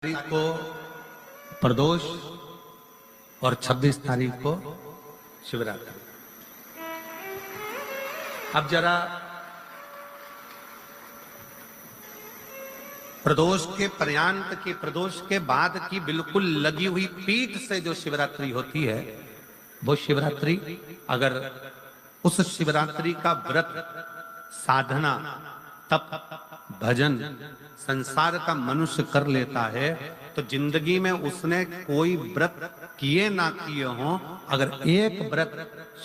तारीख को प्रदोष और 26 तारीख को शिवरात्रि। अब जरा प्रदोष के पर्यांत की, प्रदोष के बाद की बिल्कुल लगी हुई पीठ से जो शिवरात्रि होती है, वो शिवरात्रि अगर उस शिवरात्रि का व्रत, साधना, तप, भजन, संसार का मनुष्य कर लेता है तो जिंदगी में उसने कोई व्रत किए ना किए हों, अगर एक व्रत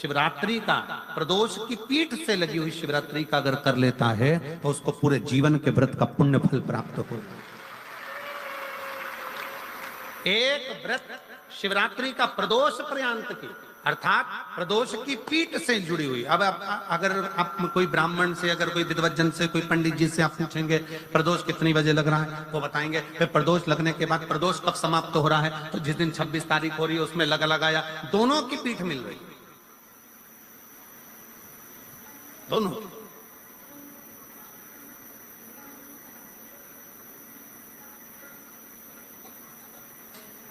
शिवरात्रि का, प्रदोष की पीठ से लगी हुई शिवरात्रि का अगर कर लेता है तो उसको पूरे जीवन के व्रत का पुण्य फल प्राप्त हो। एक व्रत शिवरात्रि का प्रदोष पर्यंत की, अर्थात प्रदोष की पीठ से जुड़ी हुई। अब अगर आप कोई ब्राह्मण से, अगर कोई विद्वज्जन से, कोई पंडित जी से आप पूछेंगे प्रदोष कितनी बजे लग रहा है, वो बताएंगे। फिर प्रदोष लगने के बाद प्रदोष कब समाप्त हो रहा है, तो जिस दिन 26 तारीख हो रही है उसमें लगाया, दोनों की पीठ मिल रही, दोनों।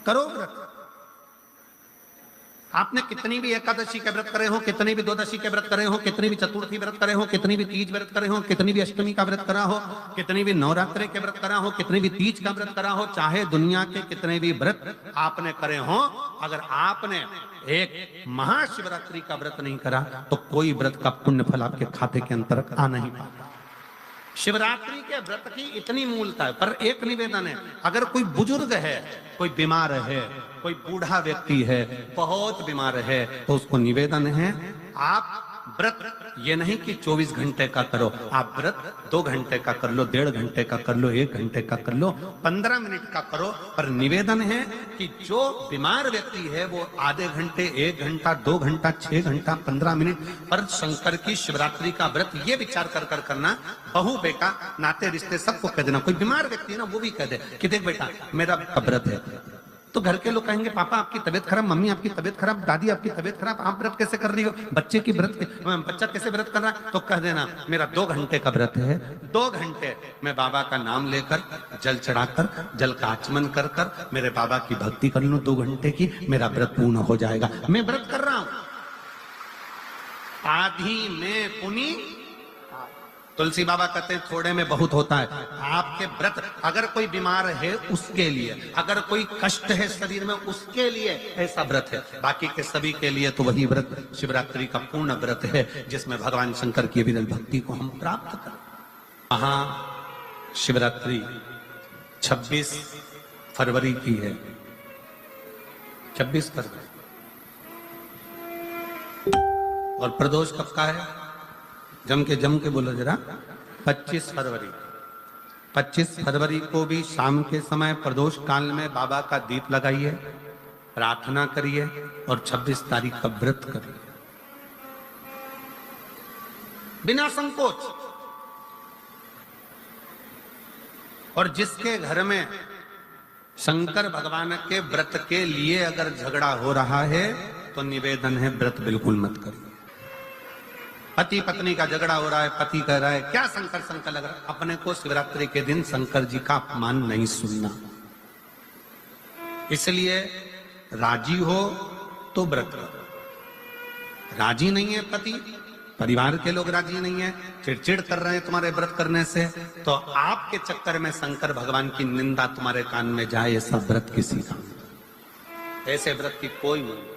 करो व्रत। आपने कितनी भी एकादशी के व्रत करे हो, कितनी भी द्वादशी के व्रत करे हो, कितनी भी चतुर्थी व्रत करे हो, कितनी भी तीज व्रत करे हो, कितनी भी अष्टमी का व्रत करा हो, कितनी भी नवरात्रि के व्रत करा हो, कितनी भी तीज का व्रत करा हो, चाहे दुनिया के कितने भी व्रत आपने करे हो, अगर आपने एक महाशिवरात्रि का व्रत नहीं करा तो कोई व्रत का पुण्य फल आपके खाते के अंतर्गत आ नहीं पाता। शिवरात्रि के व्रत की इतनी मूलता है। पर एक निवेदन है, अगर कोई बुजुर्ग है, कोई बीमार है, कोई बूढ़ा व्यक्ति है, बहुत बीमार है, तो उसको निवेदन है आप व्रत ये नहीं कि 24 घंटे का करो, आप व्रत 2 घंटे का कर लो, 1.5 घंटे का कर लो, 1 घंटे का कर लो, 15 मिनट का करो। पर निवेदन है कि जो बीमार व्यक्ति है वो आधे घंटे, 1 घंटा, 2 घंटा, 6 घंटा, 15 मिनट पर शंकर की शिवरात्रि का व्रत ये विचार कर करना, बहू बेटा नाते रिश्ते सबको कह देना। कोई बीमार व्यक्ति है ना, वो भी कह दे कि देख बेटा मेरा व्रत है। तो घर के लोग कहेंगे पापा आपकी तबीयत खराब, मम्मी आपकी तबीयत खराब, दादी आपकी तबीयत खराब, आप व्रत कैसे कर रही हो, बच्चे की व्रत, बच्चा कैसे व्रत कर रहा है, तो कह देना मेरा 2 घंटे का व्रत है, 2 घंटे मैं बाबा का नाम लेकर, जल चढ़ाकर, जल का आचमन कर कर मेरे बाबा की भक्ति कर लूं 2 घंटे की, मेरा व्रत पूर्ण हो जाएगा। मैं व्रत कर रहा हूं, आधी में पुनी। तुलसी बाबा कहते हैं थोड़े में बहुत होता है। आपके व्रत अगर कोई बीमार है उसके लिए, अगर कोई कष्ट है शरीर में उसके लिए ऐसा व्रत है, बाकी के सभी के लिए तो वही व्रत शिवरात्रि का पूर्ण व्रत है जिसमें भगवान शंकर की विरल भक्ति को हम प्राप्त करें। महाशिवरात्रि 26 फरवरी की है, 26 फरवरी। और प्रदोष कब का है, जम के बोलो जरा, 25 फरवरी। 25 फरवरी को भी शाम के समय प्रदोष काल में बाबा का दीप लगाइए, प्रार्थना करिए और 26 तारीख का व्रत करिए बिना संकोच। और जिसके घर में शंकर भगवान के व्रत के लिए अगर झगड़ा हो रहा है तो निवेदन है व्रत बिल्कुल मत करिए। पति पत्नी का झगड़ा हो रहा है, पति कह रहा है क्या शंकर शंकर लग रहा है, अपने को शिवरात्रि के दिन शंकर जी का अपमान नहीं सुनना। इसलिए राजी हो तो व्रत करो, राजी नहीं है पति, परिवार के लोग राजी नहीं है, चिड़चिड़ कर रहे हैं तुम्हारे व्रत करने से, तो आपके चक्कर में शंकर भगवान की निंदा तुम्हारे कान में जाए, ऐसा व्रत किसी का, ऐसे व्रत की कोई नहीं।